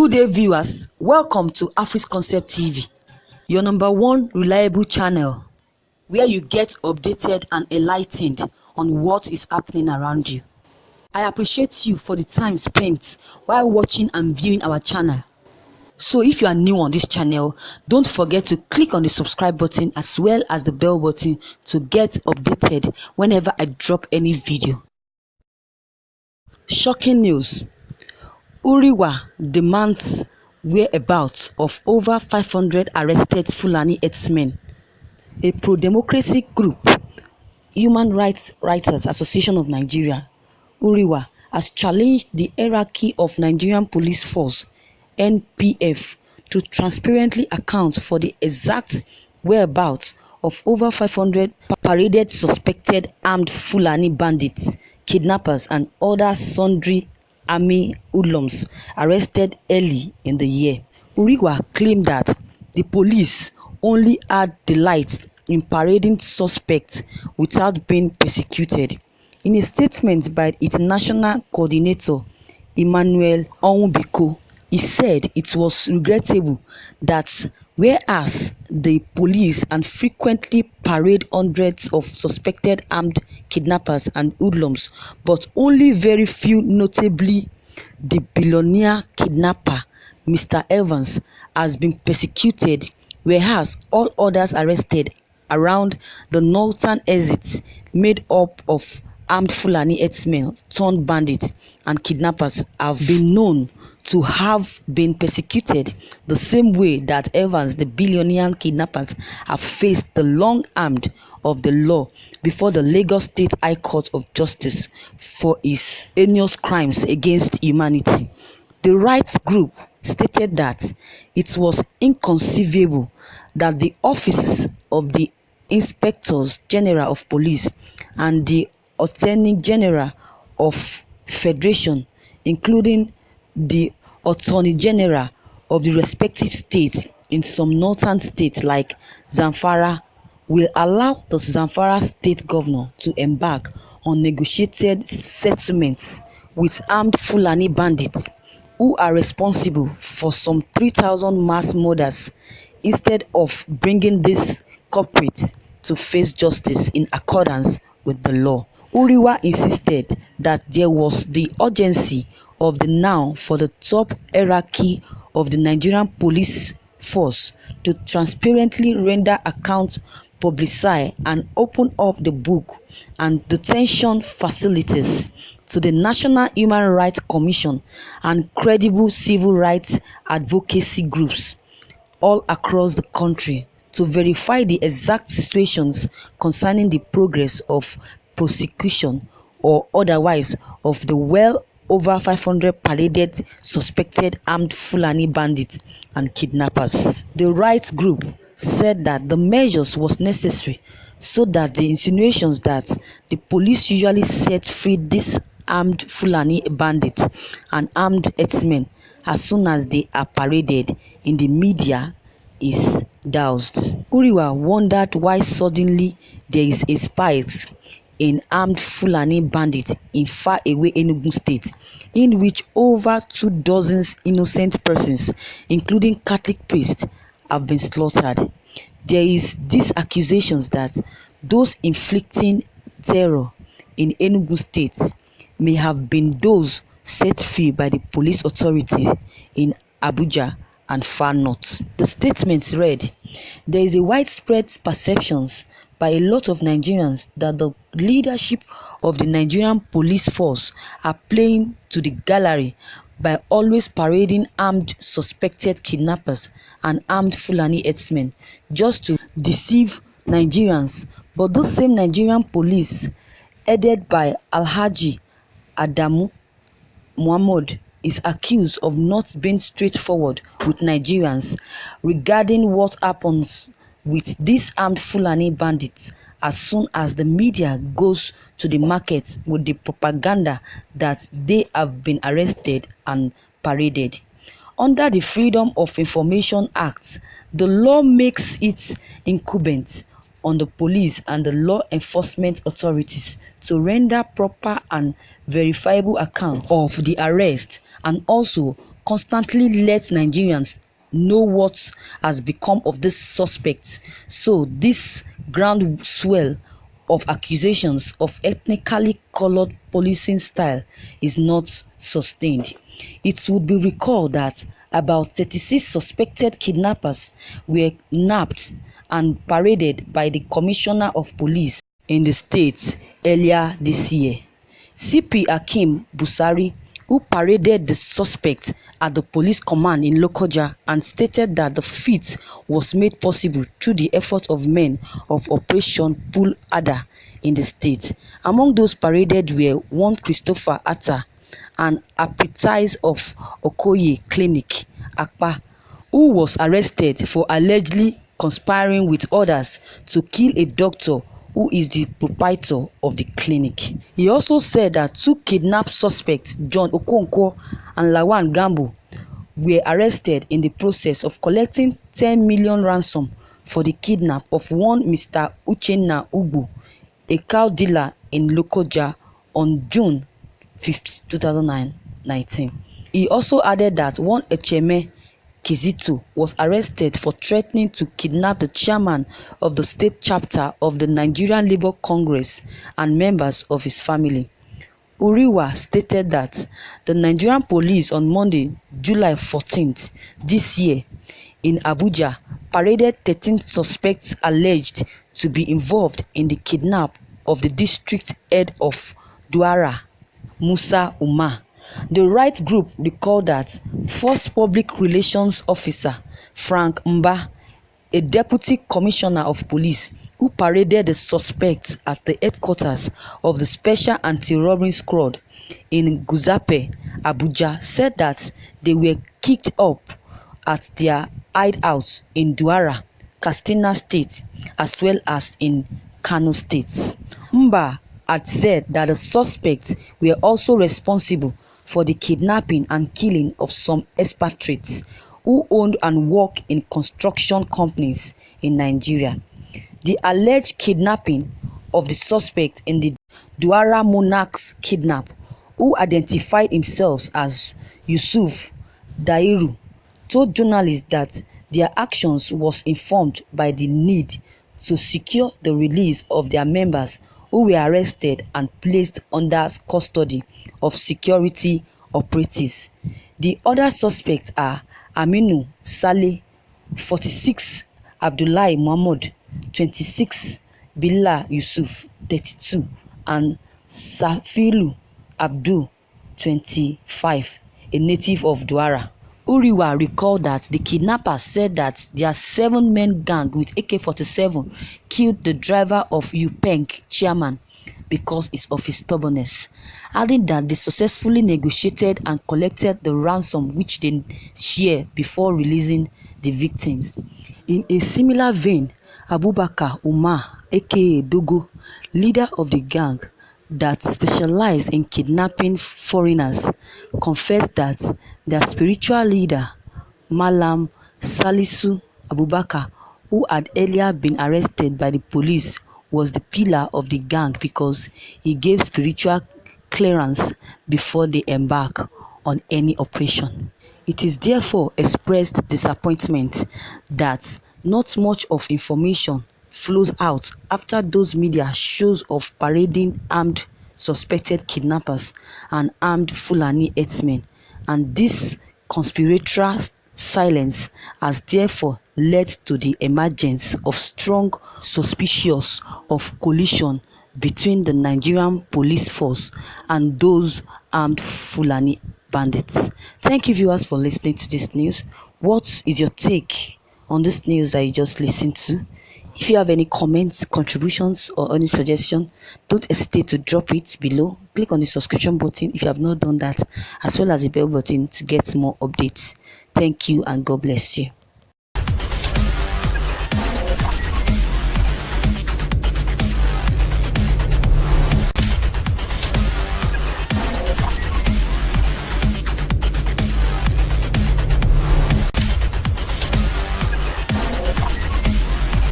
Good day, viewers. Welcome to Afris Concept TV, your number one reliable channel where you get updated and enlightened on what is happening around you. I appreciate you for the time spent while watching and viewing our channel. So if you are new on this channel, don't forget to click on the subscribe button as well as the bell button to get updated whenever I drop any video. Shocking news. Huriwa demands whereabouts of over 500 arrested Fulani herdsmen. A pro-democracy group, Human Rights Writers Association of Nigeria, Huriwa, has challenged the hierarchy of Nigerian Police Force (NPF) to transparently account for the exact whereabouts of over 500 paraded suspected armed Fulani bandits, kidnappers and other sundry army hoodlums arrested early in the year. Huriwa claimed that the police only had delight in parading suspects without being persecuted. In a statement by its national coordinator, Emmanuel Onwubiko, he said it was regrettable that whereas the police and frequently parade hundreds of suspected armed kidnappers and hoodlums, but only very few, notably the billionaire kidnapper Mr. Evans, has been persecuted, whereas all others arrested around the northern exit, made up of armed Fulani herdsmen turned bandits and kidnappers, have been known to have been persecuted the same way that Evans, the billionaire kidnappers, have faced the long arm of the law before the Lagos State High Court of Justice for his heinous crimes against humanity. The rights group stated that it was inconceivable that the offices of the Inspectors General of Police and the Attorney General of Federation, including the Attorney General of the respective states in some northern states like Zamfara, will allow the Zamfara state governor to embark on negotiated settlements with armed Fulani bandits who are responsible for some 3,000 mass murders, instead of bringing these culprits to face justice in accordance with the law. Huriwa insisted that there was the urgency of the now for the top hierarchy of the Nigerian police force to transparently render accounts, publicize and open up the book and detention facilities to the National Human Rights Commission and credible civil rights advocacy groups all across the country to verify the exact situations concerning the progress of prosecution or otherwise of the well over 500 paraded suspected armed Fulani bandits and kidnappers. The rights group said that the measures was necessary so that the insinuations that the police usually set free these armed Fulani bandits and armed herdsmen as soon as they are paraded in the media is doused. Huriwa wondered why suddenly there is a spike in armed Fulani bandits in far-away Enugu State, in which over 24 innocent persons, including Catholic priests, have been slaughtered. There is these accusations that those inflicting terror in Enugu State may have been those set free by the police authority in Abuja and far north. The statement read, "There is a widespread perceptions by a lot of Nigerians that the leadership of the Nigerian police force are playing to the gallery by always parading armed suspected kidnappers and armed Fulani herdsmen just to deceive Nigerians. But those same Nigerian police, headed by Alhaji Adamu Muhammad, is accused of not being straightforward with Nigerians regarding what happens with these armed Fulani bandits as soon as the media goes to the market with the propaganda that they have been arrested and paraded. Under the Freedom of Information Act, the law makes it incumbent on the police and the law enforcement authorities to render proper and verifiable account of the arrest and also constantly let Nigerians know what has become of this suspect. So this groundswell of accusations of ethnically colored policing style is not sustained. It would be recalled that about 36 suspected kidnappers were nabbed and paraded by the Commissioner of Police in the state earlier this year. CP Hakeem Busari, who paraded the suspect at the police command in Lokoja and stated that the feat was made possible through the effort of men of Operation Pull Adder in the state. Among those paraded were one Christopher Atta, an apprentice of Okoye Clinic, Akpa, who was arrested for allegedly conspiring with others to kill a doctor who is the proprietor of the clinic. He also said that two kidnapped suspects, John Okonkwo and Lawan Gambo, were arrested in the process of collecting 10 million ransom for the kidnap of one Mr. Uchenna Ugbo, a cow dealer in Lokoja, on June 5, 2019. He also added that one Echeme Kizito was arrested for threatening to kidnap the chairman of the state chapter of the Nigerian Labour Congress and members of his family. Huriwa stated that the Nigerian police on Monday, July 14th this year in Abuja paraded 13 suspects alleged to be involved in the kidnap of the district head of Douara, Musa Umar. The right group recalled that First Public Relations Officer Frank Mba, a deputy commissioner of police who paraded the suspects at the headquarters of the Special Anti-Robbery Squad in Guzape, Abuja, said that they were kicked up at their hideouts in Douara, Katsina State, as well as in Kano State. Mba had said that the suspects were also responsible for the kidnapping and killing of some expatriates who owned and worked in construction companies in Nigeria. The alleged kidnapping of the suspect in the Douara Monarchs kidnap, who identified himself as Yusuf Dairu, told journalists that their actions was informed by the need to secure the release of their members who were arrested and placed under custody of security operatives. The other suspects are Aminu Saleh, 46, Abdullahi Muhammad, 26, Bilal Yusuf, 32, and Safilu Abdul, 25, a native of Douara. Huriwa recalled that the kidnappers said that their 7-man gang with AK-47 killed the driver of Upeng chairman because of his stubbornness, adding that they successfully negotiated and collected the ransom which they shared before releasing the victims. In a similar vein, Abubakar Umar, aka Dogo, leader of the gang that specialized in kidnapping foreigners, confessed that their spiritual leader, Malam Salisu Abubakar, who had earlier been arrested by the police, was the pillar of the gang because he gave spiritual clearance before they embark on any operation. It is therefore expressed disappointment that not much of information flows out after those media shows of parading armed suspected kidnappers and armed Fulani herdsmen, and this conspiratorial silence has therefore led to the emergence of strong suspicions of collusion between the Nigerian police force and those armed Fulani bandits. Thank you, viewers, for listening to this news. What is your take on this news that you just listened to? If you have any comments, contributions, or any suggestion, don't hesitate to drop it below. Click on the subscription button if you have not done that, as well as the bell button to get more updates. Thank you and God bless you.